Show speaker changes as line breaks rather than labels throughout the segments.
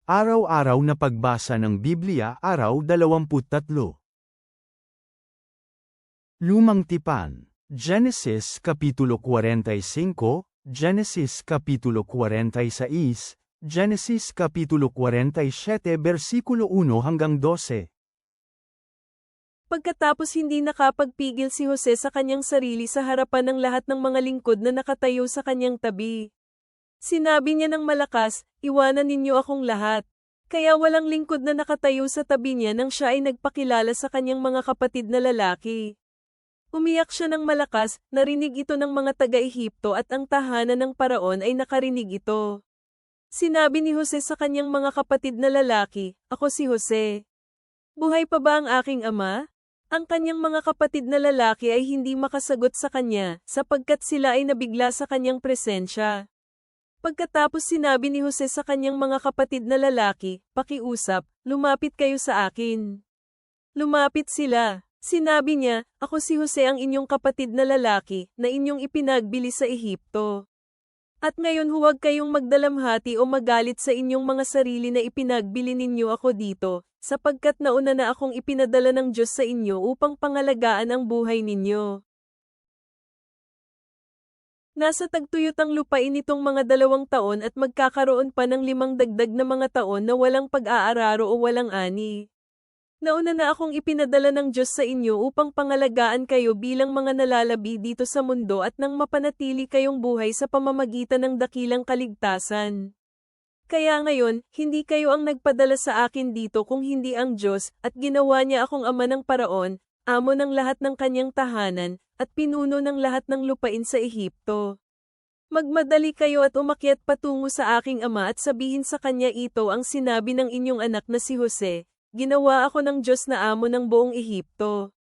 Araw-araw na pagbasa ng Biblia, Araw 23. Lumang Tipan, Genesis Kapitulo 45, Genesis Kapitulo 46, Genesis Kapitulo 47 versikulo 1 hanggang 12.
Pagkatapos hindi nakapagpigil si Jose sa kanyang sarili sa harapan ng lahat ng mga lingkod na nakatayo sa kanyang tabi. Sinabi niya ng malakas, "Iwanan ninyo akong lahat." Kaya walang lingkod na nakatayo sa tabi niya nang siya ay nagpakilala sa kanyang mga kapatid na lalaki. Umiyak siya ng malakas, narinig ito ng mga taga-Ehipto at ang tahanan ng paraon ay nakarinig ito. Sinabi ni Jose sa kanyang mga kapatid na lalaki, "Ako si Jose. Buhay pa ba ang aking ama?" Ang kanyang mga kapatid na lalaki ay hindi makasagot sa kanya, sapagkat sila ay nabigla sa kanyang presensya. Pagkatapos sinabi ni Jose sa kanyang mga kapatid na lalaki, "Pakiusap, lumapit kayo sa akin." Lumapit sila. Sinabi niya, "Ako si Jose ang inyong kapatid na lalaki, na inyong ipinagbili sa Ehipto. At ngayon huwag kayong magdalamhati o magalit sa inyong mga sarili na ipinagbili ninyo ako dito, sapagkat nauna na akong ipinadala ng Diyos sa inyo upang pangalagaan ang buhay ninyo." Nasa tagtuyot ang lupain nitong mga 2 taon at magkakaroon pa ng 5 dagdag na mga taon na walang pag-aararo o walang ani. Nauna na akong ipinadala ng Diyos sa inyo upang pangalagaan kayo bilang mga nalalabi dito sa mundo at nang mapanatili kayong buhay sa pamamagitan ng dakilang kaligtasan. Kaya ngayon, hindi kayo ang nagpadala sa akin dito kung hindi ang Diyos, at ginawa niya akong ama ng paraon, amo ng lahat ng kanyang tahanan, at pinuno ng lahat ng lupain sa Ehipto. Magmadali kayo at umakyat patungo sa aking ama at sabihin sa kanya ito ang sinabi ng inyong anak na si Jose, "Ginawa ako ng Diyos na amo ng buong Ehipto.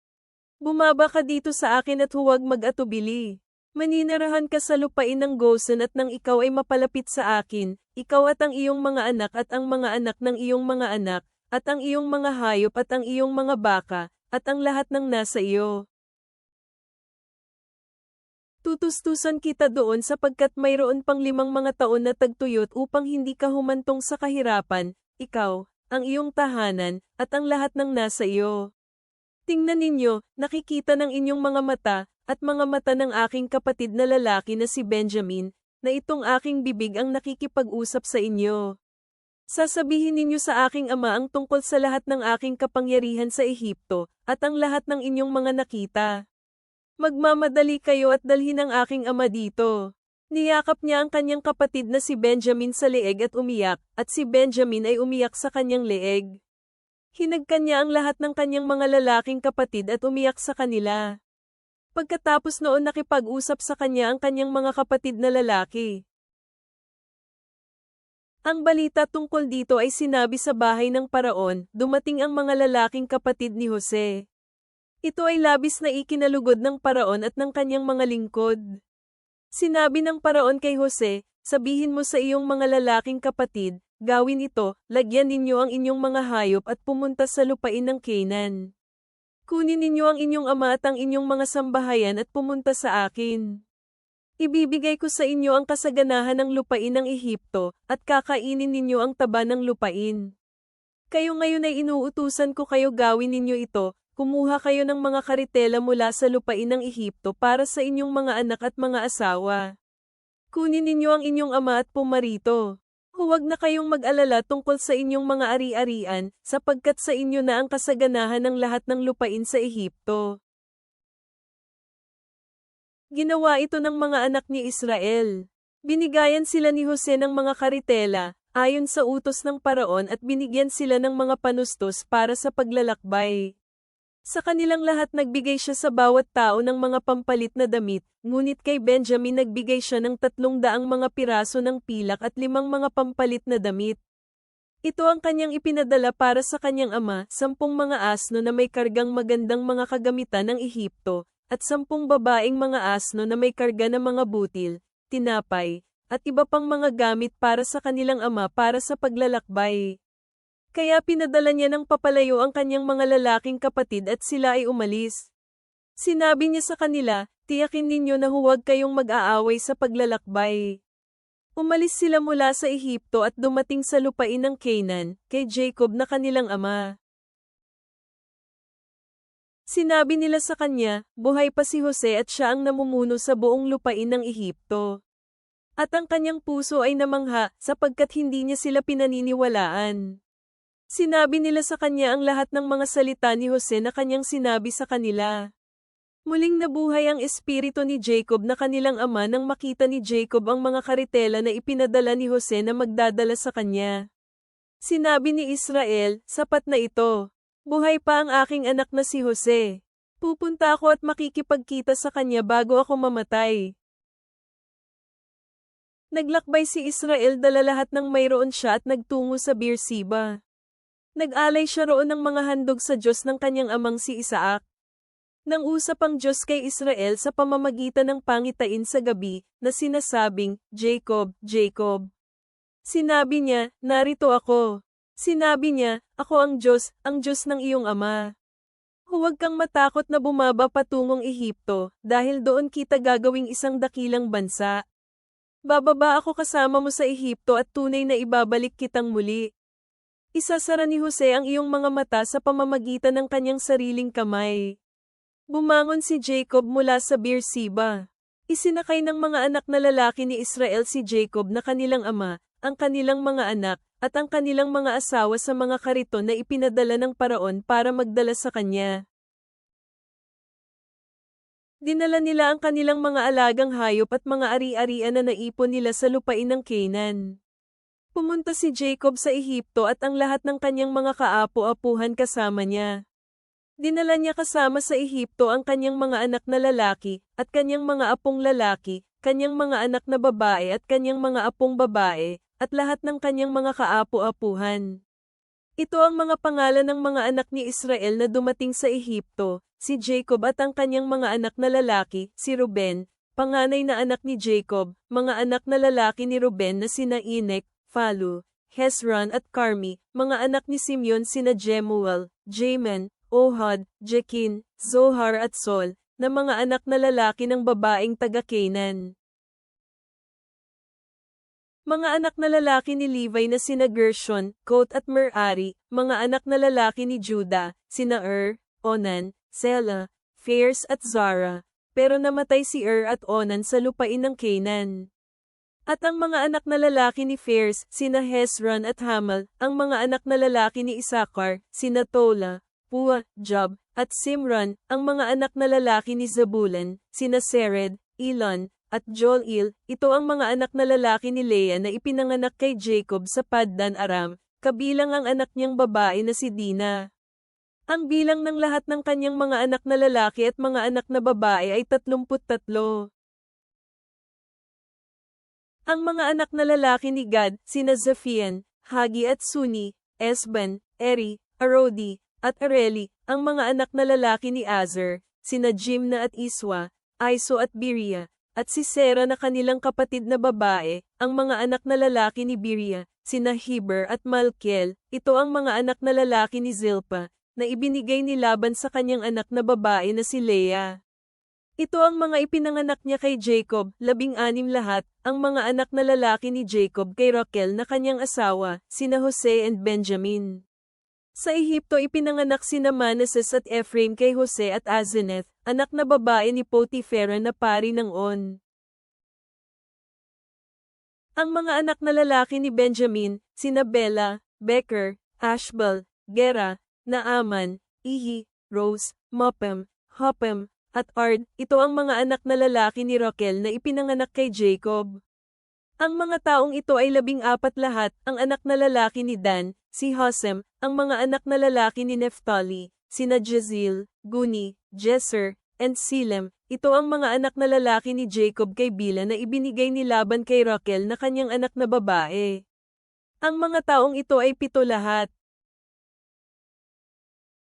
Bumaba ka dito sa akin at huwag mag-atubili. Maninirahan ka sa lupain ng Gosen at nang ikaw ay mapalapit sa akin, ikaw at ang iyong mga anak at ang mga anak ng iyong mga anak, at ang iyong mga hayop at ang iyong mga baka, at ang lahat ng nasa iyo. Tutustusan kita doon sapagkat mayroon pang 5 mga taon na tagtuyot upang hindi ka humantong sa kahirapan, ikaw, ang iyong tahanan, at ang lahat ng nasa iyo. Tingnan ninyo, nakikita ng inyong mga mata, at mga mata ng aking kapatid na lalaki na si Benjamin, na itong aking bibig ang nakikipag-usap sa inyo. Sasabihin ninyo sa aking ama ang tungkol sa lahat ng aking kapangyarihan sa Ehipto, at ang lahat ng inyong mga nakita. Magmamadali kayo at dalhin ang aking ama dito." Niyakap niya ang kanyang kapatid na si Benjamin sa leeg at umiyak, at si Benjamin ay umiyak sa kanyang leeg. Hinagkan niya ang lahat ng kanyang mga lalaking kapatid at umiyak sa kanila. Pagkatapos noon nakipag-usap sa kanya ang kanyang mga kapatid na lalaki. Ang balita tungkol dito ay sinabi sa bahay ng paraon, dumating ang mga lalaking kapatid ni Jose. Ito ay labis na ikinalugod ng paraon at ng kanyang mga lingkod. Sinabi ng paraon kay Jose, "Sabihin mo sa iyong mga lalaking kapatid, gawin ito, lagyan ninyo ang inyong mga hayop at pumunta sa lupain ng Canaan. Kunin ninyo ang inyong ama at ang inyong mga sambahayan at pumunta sa akin. Ibibigay ko sa inyo ang kasaganahan ng lupain ng Ehipto, at kakainin ninyo ang taba ng lupain. Kayo ngayon ay inuutusan ko kayo gawin ninyo ito. Kumuha kayo ng mga karitela mula sa lupain ng Ehipto para sa inyong mga anak at mga asawa. Kunin ninyo ang inyong ama at pumarito. Huwag na kayong mag-alala tungkol sa inyong mga ari-arian, sapagkat sa inyo na ang kasaganahan ng lahat ng lupain sa Ehipto." Ginawa ito ng mga anak ni Israel. Binigayan sila ni Jose ng mga karitela, ayon sa utos ng paraon, at binigyan sila ng mga panustos para sa paglalakbay. Sa kanilang lahat nagbigay siya sa bawat tao ng mga pampalit na damit, ngunit kay Benjamin nagbigay siya ng 300 mga piraso ng pilak at 5 mga pampalit na damit. Ito ang kanyang ipinadala para sa kanyang ama, 10 mga asno na may kargang magandang mga kagamitan ng Ehipto, at 10 babaeng mga asno na may karga ng mga butil, tinapay, at iba pang mga gamit para sa kanilang ama para sa paglalakbay. Kaya pinadala niya ng papalayo ang kanyang mga lalaking kapatid at sila ay umalis. Sinabi niya sa kanila, "Tiyakin ninyo na huwag kayong mag-aaway sa paglalakbay. Umalis sila mula sa Ehipto at dumating sa lupain ng Canaan, kay Jacob na kanilang ama. Sinabi nila sa kanya, buhay pa si Jose at siya ang namumuno sa buong lupain ng Ehipto. At ang kanyang puso ay namangha, sapagkat hindi niya sila pinaniniwalaan. Sinabi nila sa kanya ang lahat ng mga salita ni Jose na kanyang sinabi sa kanila. Muling nabuhay ang espiritu ni Jacob na kanilang ama nang makita ni Jacob ang mga karitela na ipinadala ni Jose na magdadala sa kanya. Sinabi ni Israel, sapat na ito. Buhay pa ang aking anak na si Jose. Pupunta ako at makikipagkita sa kanya bago ako mamatay. Naglakbay si Israel dala lahat ng mayroon siya at nagtungo sa Beersheba. Nag-alay siya roon ng mga handog sa Diyos ng kanyang amang si Isaac. Nang usap ang Diyos kay Israel sa pamamagitan ng pangitain sa gabi, na sinasabing, Jacob, Jacob. Sinabi niya, narito ako. Sinabi niya, ako ang Diyos ng iyong ama. Huwag kang matakot na bumaba patungong Ehipto, dahil doon kita gagawing isang dakilang bansa. Bababa ako kasama mo sa Ehipto at tunay na ibabalik kitang muli. Isasara ni Jose ang iyong mga mata sa pamamagitan ng kanyang sariling kamay. Bumangon si Jacob mula sa Beersheba. Isinakay ng mga anak na lalaki ni Israel si Jacob na kanilang ama, ang kanilang mga anak, at ang kanilang mga asawa sa mga kariton na ipinadala ng paraon para magdala sa kanya. Dinala nila ang kanilang mga alagang hayop at mga ari-arian na naipon nila sa lupain ng Canaan. Pumunta si Jacob sa Ehipto at ang lahat ng kanyang mga kaapo-apuhan kasama niya. Dinala niya kasama sa Ehipto ang kanyang mga anak na lalaki, at kanyang mga apong lalaki, kanyang mga anak na babae at kanyang mga apong babae, at lahat ng kanyang mga kaapo-apuhan. Ito ang mga pangalan ng mga anak ni Israel na dumating sa Ehipto, si Jacob at ang kanyang mga anak na lalaki, si Ruben, panganay na anak ni Jacob, mga anak na lalaki ni Ruben na sina Inek, Falu, Hezron at Carmi, mga anak ni Simeon sina Jemuel, Jamin, Ohad, Jekin, Zohar at Sol, na mga anak na lalaki ng babaeng taga-Canaan. Mga anak na lalaki ni Levi na sina Gershon, Kohat at Merari, mga anak na lalaki ni Judah, sina Onan, Sela, Phares at Zara, pero namatay si at Onan sa lupain ng Canaan. At ang mga anak na lalaki ni Phares, sina Hezron at Hamal, ang mga anak na lalaki ni Isakar, sina Tola, Pua, Job, at Simran, ang mga anak na lalaki ni Zabulan, sina Sered, Elon, at Joel. Ito ang mga anak na lalaki ni Leah na ipinanganak kay Jacob sa Paddan Aram, kabilang ang anak niyang babae na si Dina. Ang bilang ng lahat ng kanyang mga anak na lalaki at mga anak na babae ay 33. Ang mga anak na lalaki ni Gad, sina Zaphian, Hagi at Suni, Esban, Eri, Arodi, at Areli, ang mga anak na lalaki ni Azer, sina Jimna at Iswa, Aiso at Biria, at si Sera na kanilang kapatid na babae, ang mga anak na lalaki ni Biria, sina Heber at Malkiel. Ito ang mga anak na lalaki ni Zilpa, na ibinigay ni Laban sa kanyang anak na babae na si Leah. Ito ang mga ipinanganak niya kay Jacob, 16 lahat, ang mga anak na lalaki ni Jacob kay Rachel na kanyang asawa, sina Jose and Benjamin. Sa Ehipto ipinanganak sina Manasseh at Ephraim kay Jose at Azeneth, anak na babae ni Potiphera na pari ng On. Ang mga anak na lalaki ni Benjamin, sina Bela, Becher, Ashbel, Gera, Naaman, Ihi, Rose, Mopem, Hopem, at Ard. Ito ang mga anak na lalaki ni Rachel na ipinanganak kay Jacob. Ang mga taong ito ay 14 lahat, ang anak na lalaki ni Dan, si Hosem, ang mga anak na lalaki ni Naphtali, sina Jezil, Guni, Jeser, and Silem. Ito ang mga anak na lalaki ni Jacob kay Bila na ibinigay ni Laban kay Rachel na kanyang anak na babae. Ang mga taong ito ay 7 lahat.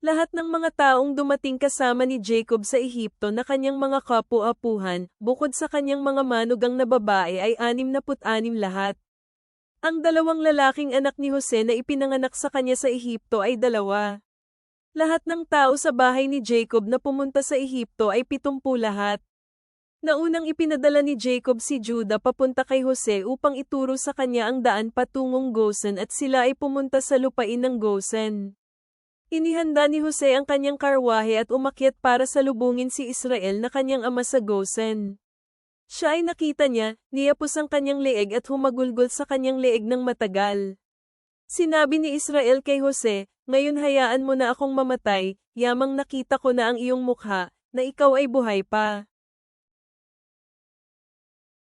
Lahat ng mga taong dumating kasama ni Jacob sa Ehipto na kanyang mga kapu-apuhan, bukod sa kanyang mga manugang na babae ay 66 lahat. Ang 2 lalaking anak ni Jose na ipinanganak sa kanya sa Ehipto ay 2. Lahat ng tao sa bahay ni Jacob na pumunta sa Ehipto ay 70 lahat. Naunang ipinadala ni Jacob si Judah papunta kay Jose upang ituro sa kanya ang daan patungong Gosen at sila ay pumunta sa lupain ng Gosen. Inihanda ni Jose ang kanyang karwahe at umakyat para salubungin si Israel na kanyang ama sa Gosen. Siya ay nakita niya, niyapos ang kanyang leeg at humagulgol sa kanyang leeg ng matagal. Sinabi ni Israel kay Jose, "Ngayon hayaan mo na akong mamatay, yamang nakita ko na ang iyong mukha, na ikaw ay buhay pa."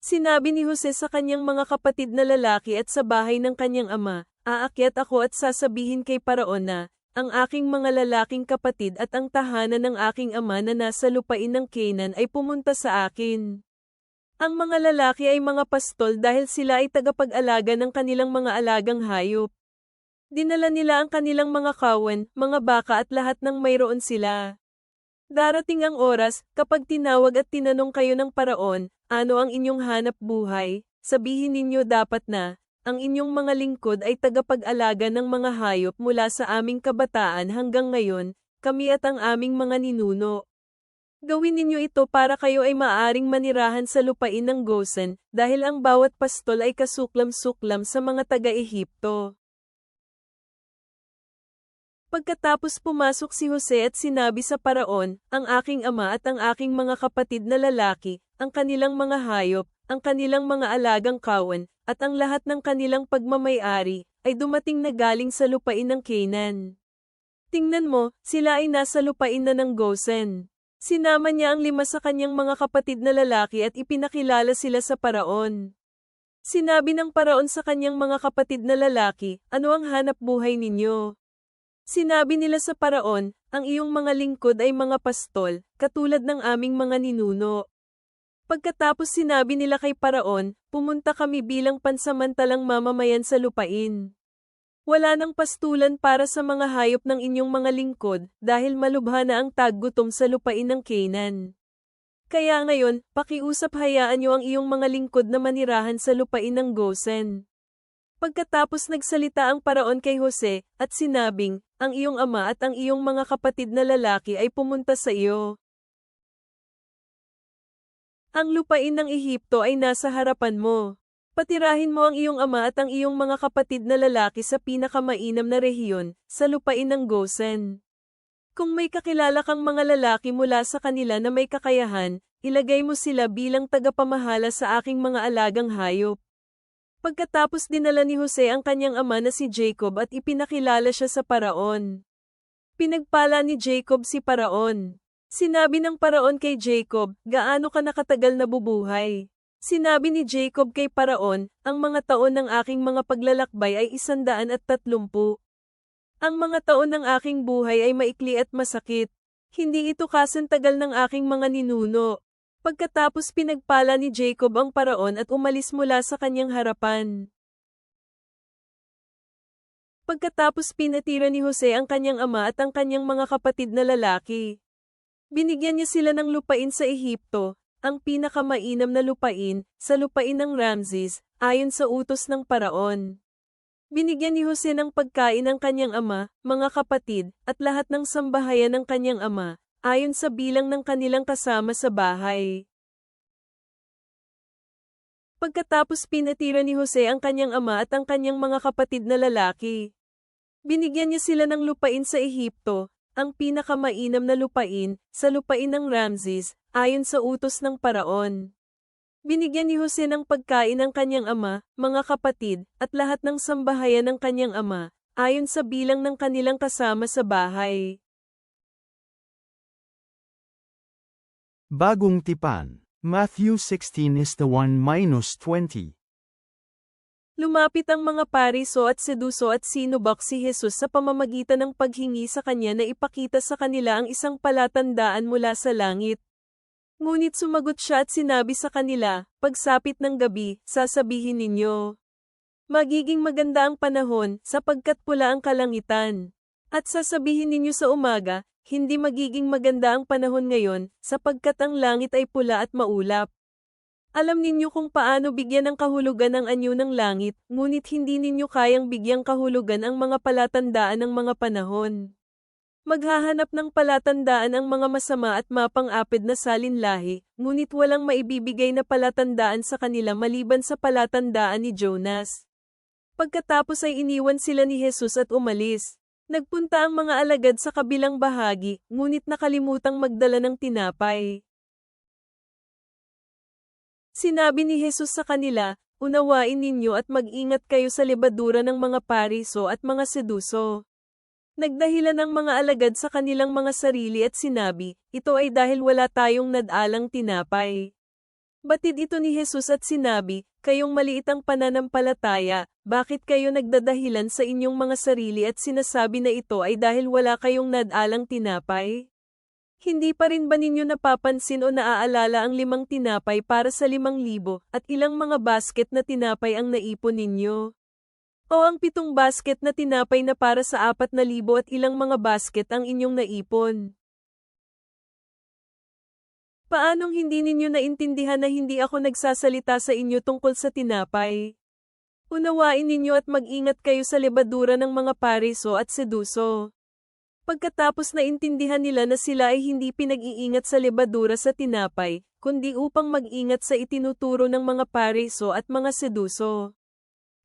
Sinabi ni Jose sa kanyang mga kapatid na lalaki at sa bahay ng kanyang ama, "Aakyat ako at sasabihin kay Paraon na, ang aking mga lalaking kapatid at ang tahanan ng aking ama na nasa lupain ng Canaan ay pumunta sa akin." Ang mga lalaki ay mga pastol dahil sila ay tagapag-alaga ng kanilang mga alagang hayop. Dinala nila ang kanilang mga kawan, mga baka at lahat ng mayroon sila. Darating ang oras, kapag tinawag at tinanong kayo ng Paraon, "Ano ang inyong hanap buhay?" Sabihin ninyo dapat na, "Ang inyong mga lingkod ay tagapag-alaga ng mga hayop mula sa aming kabataan hanggang ngayon, kami at ang aming mga ninuno." Gawin ninyo ito para kayo ay maaring manirahan sa lupain ng Gosen, dahil ang bawat pastol ay kasuklam-suklam sa mga taga-Ehipto. Pagkatapos pumasok si Jose at sinabi sa Paraon, "Ang aking ama at ang aking mga kapatid na lalaki, ang kanilang mga hayop, ang kanilang mga alagang kawan, at ang lahat ng kanilang pagmamay-ari, ay dumating na galing sa lupain ng Canaan. Tingnan mo, sila ay nasa lupain na ng Gosen." Sinama niya ang 5 sa kanyang mga kapatid na lalaki at ipinakilala sila sa Paraon. Sinabi ng Paraon sa kanyang mga kapatid na lalaki, "Ano ang hanap buhay ninyo?" Sinabi nila sa Paraon, "Ang iyong mga lingkod ay mga pastol, katulad ng aming mga ninuno." Pagkatapos sinabi nila kay Paraon, "Pumunta kami bilang pansamantalang mamamayan sa lupain. Wala nang pastulan para sa mga hayop ng inyong mga lingkod, dahil malubha na ang taggutom sa lupain ng Canaan. Kaya ngayon, pakiusap hayaan niyo ang iyong mga lingkod na manirahan sa lupain ng Gosen." Pagkatapos nagsalita ang Paraon kay Jose, at sinabing, "Ang iyong ama at ang iyong mga kapatid na lalaki ay pumunta sa iyo. Ang lupain ng Ehipto ay nasa harapan mo. Patirahin mo ang iyong ama at ang iyong mga kapatid na lalaki sa pinakamainam na rehiyon, sa lupain ng Gosen. Kung may kakilala kang mga lalaki mula sa kanila na may kakayahan, ilagay mo sila bilang tagapamahala sa aking mga alagang hayop." Pagkatapos dinala ni Jose ang kanyang ama na si Jacob at ipinakilala siya sa Paraon. Pinagpala ni Jacob si Paraon. Sinabi ng Paraon kay Jacob, "Gaano ka nakatagal na bubuhay?" Sinabi ni Jacob kay Paraon, "Ang mga taon ng aking mga paglalakbay ay 130. Ang mga taon ng aking buhay ay maikli at masakit. Hindi ito kasantagal ng aking mga ninuno." Pagkatapos pinagpala ni Jacob ang Paraon at umalis mula sa kanyang harapan. Pagkatapos pinatira ni Jose ang kanyang ama at ang kanyang mga kapatid na lalaki. Binigyan niya sila ng lupain sa Ehipto, ang pinakamainam na lupain, sa lupain ng Ramses, ayon sa utos ng Paraon. Binigyan ni Jose ng pagkain ang kanyang ama, mga kapatid, at lahat ng sambahayan ng kanyang ama, ayon sa bilang ng kanilang kasama sa bahay. Pagkatapos pinatira ni Jose ang kanyang ama at ang kanyang mga kapatid na lalaki. Binigyan niya sila ng lupain sa Ehipto, ang pinakamainam na lupain, sa lupain ng Ramses, ayon sa utos ng Paraon. Binigyan ni Jose ng pagkain ang kanyang ama, mga kapatid, at lahat ng sambahayan ng kanyang ama, ayon sa bilang ng kanilang kasama sa bahay.
Bagong Tipan, Matthew 16:1-20.
Lumapit ang mga Pariso at Seduso at sinubak si Jesus sa pamamagitan ng paghingi sa kanya na ipakita sa kanila ang isang palatandaan mula sa langit. Ngunit sumagot siya at sinabi sa kanila, "Pagsapit ng gabi, sasabihin ninyo, magiging maganda ang panahon, sapagkat pula ang kalangitan. At sasabihin ninyo sa umaga, hindi magiging maganda ang panahon ngayon, sapagkat ang langit ay pula at maulap. Alam ninyo kung paano bigyan ng kahulugan ang anyo ng langit, ngunit hindi ninyo kayang bigyang kahulugan ang mga palatandaan ng mga panahon. Maghahanap ng palatandaan ang mga masama at mapang-apid na salinlahi, ngunit walang maibibigay na palatandaan sa kanila maliban sa palatandaan ni Jonas. Pagkatapos ay iniwan sila ni Jesus at umalis. Nagpunta ang mga alagad sa kabilang bahagi, ngunit nakalimutang magdala ng tinapay. Sinabi ni Jesus sa kanila, "Unawain ninyo at mag-ingat kayo sa lebadura ng mga Pariso at mga Seduso." Nagdahilan ng mga alagad sa kanilang mga sarili at sinabi, "Ito ay dahil wala tayong nadalang tinapay." Batid ito ni Jesus at sinabi, "Kayong maliit ang pananampalataya, bakit kayo nagdadahilan sa inyong mga sarili at sinasabi na ito ay dahil wala kayong nadalang tinapay? Hindi pa rin ba ninyo napapansin o naaalala ang 5 tinapay para sa 5,000 at ilang mga basket na tinapay ang naipon ninyo? O ang 7 basket na tinapay na para sa 4,000 at ilang mga basket ang inyong naipon? Paanong hindi ninyo naintindihan na hindi ako nagsasalita sa inyo tungkol sa tinapay? Unawain ninyo at mag-ingat kayo sa lebadura ng mga Pariso at Seduso." Pagkatapos na intindihan nila na sila ay hindi pinag-iingat sa lebadura sa tinapay, kundi upang mag-ingat sa itinuturo ng mga Pariso at mga Seduso.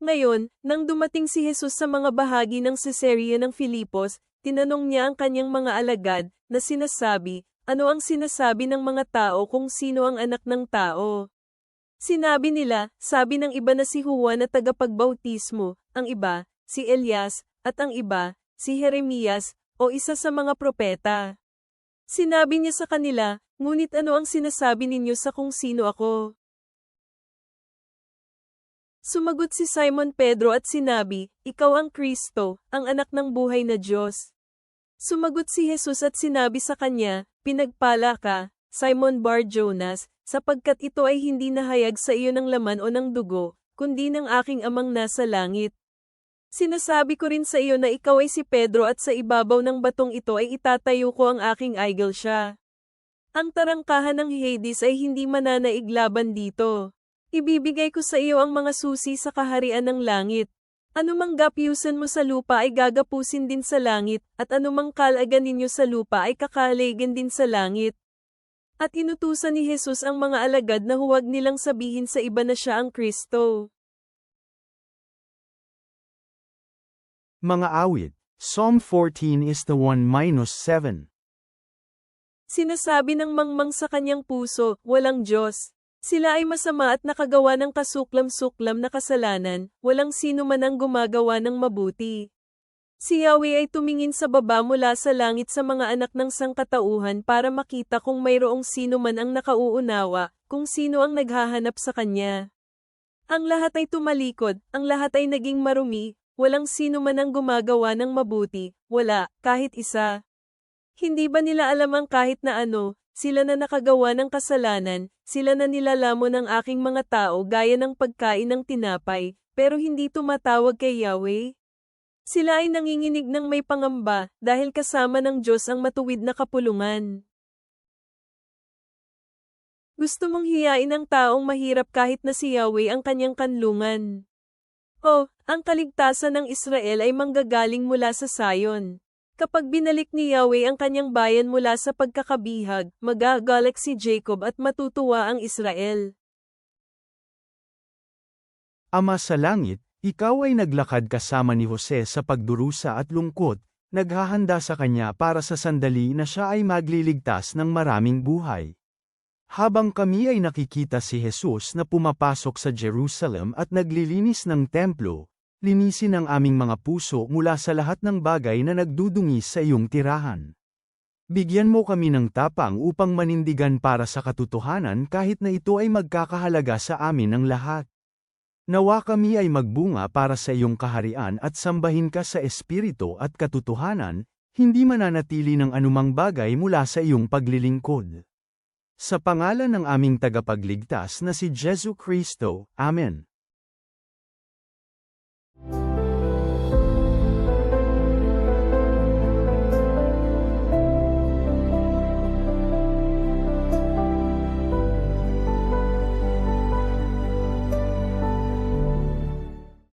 Ngayon, nang dumating si Jesus sa mga bahagi ng Cesarea ng Filipos, tinanong niya ang kanyang mga alagad, na sinasabi, "Ano ang sinasabi ng mga tao kung sino ang anak ng tao?" Sinabi nila, sabi ng iba na si Juan na tagapagbautismo, ang iba, si Elias, at ang iba, si Jeremias, o isa sa mga propeta. Sinabi niya sa kanila, "Ngunit ano ang sinasabi ninyo sa kung sino ako?" Sumagot si Simon Pedro at sinabi, "Ikaw ang Kristo, ang anak ng buhay na Diyos." Sumagot si Jesus at sinabi sa kanya, "Pinagpala ka, Simon Bar-Jonas, sapagkat ito ay hindi nahayag sa iyo ng laman o ng dugo, kundi ng aking amang nasa langit. Sinasabi ko rin sa iyo na ikaw ay si Pedro at sa ibabaw ng batong ito ay itatayo ko ang aking iglesia. Ang tarangkahan ng Hades ay hindi mananaig laban dito. Ibibigay ko sa iyo ang mga susi sa kaharian ng langit. Anumang gapyusan mo sa lupa ay gagapusin din sa langit, at anumang kalagan ninyo sa lupa ay kakaligin din sa langit." At inutusan ni Jesus ang mga alagad na huwag nilang sabihin sa iba na siya ang Kristo.
Mga awit, Psalm 14 is the 1-7.
Sinasabi ng mangmang sa kanyang puso, "Walang Diyos." Sila ay masama at nakagawa ng kasuklam-suklam na kasalanan, walang sino man ang gumagawa ng mabuti. Si Yahweh ay tumingin sa baba mula sa langit sa mga anak ng sangkatauhan para makita kung mayroong sino man ang nakauunawa, kung sino ang naghahanap sa kanya. Ang lahat ay tumalikod, ang lahat ay naging marumi, walang sino man ang gumagawa ng mabuti, wala, kahit isa. Hindi ba nila alam ang kahit na ano? Sila na nakagawa ng kasalanan, sila na nilalamon ng aking mga tao gaya ng pagkain ng tinapay, pero hindi tumatawag kay Yahweh. Sila ay nanginginig ng may pangamba, dahil kasama ng Diyos ang matuwid na kapulungan. Gusto mong hiyain ang taong mahirap kahit na si Yahweh ang kanyang kanlungan. O, ang kaligtasan ng Israel ay manggagaling mula sa Sayon. Kapag binalik ni Yahweh ang kanyang bayan mula sa pagkakabihag, magagalak si Jacob at matutuwa ang Israel.
Ama sa langit, ikaw ay naglakad kasama ni Jose sa pagdurusa at lungkot, naghahanda sa kanya para sa sandali na siya ay magliligtas ng maraming buhay. Habang kami ay nakikita si Jesus na pumapasok sa Jerusalem at naglilinis ng templo, linisin ang aming mga puso mula sa lahat ng bagay na nagdudungis sa iyong tirahan. Bigyan mo kami ng tapang upang manindigan para sa katotohanan kahit na ito ay magkakahalaga sa amin ng lahat. Nawa kami ay magbunga para sa iyong kaharian at sambahin ka sa espiritu at katotohanan, hindi mananatili ng anumang bagay mula sa iyong paglilingkod. Sa pangalan ng aming tagapagligtas na si Jesu Kristo, Amen.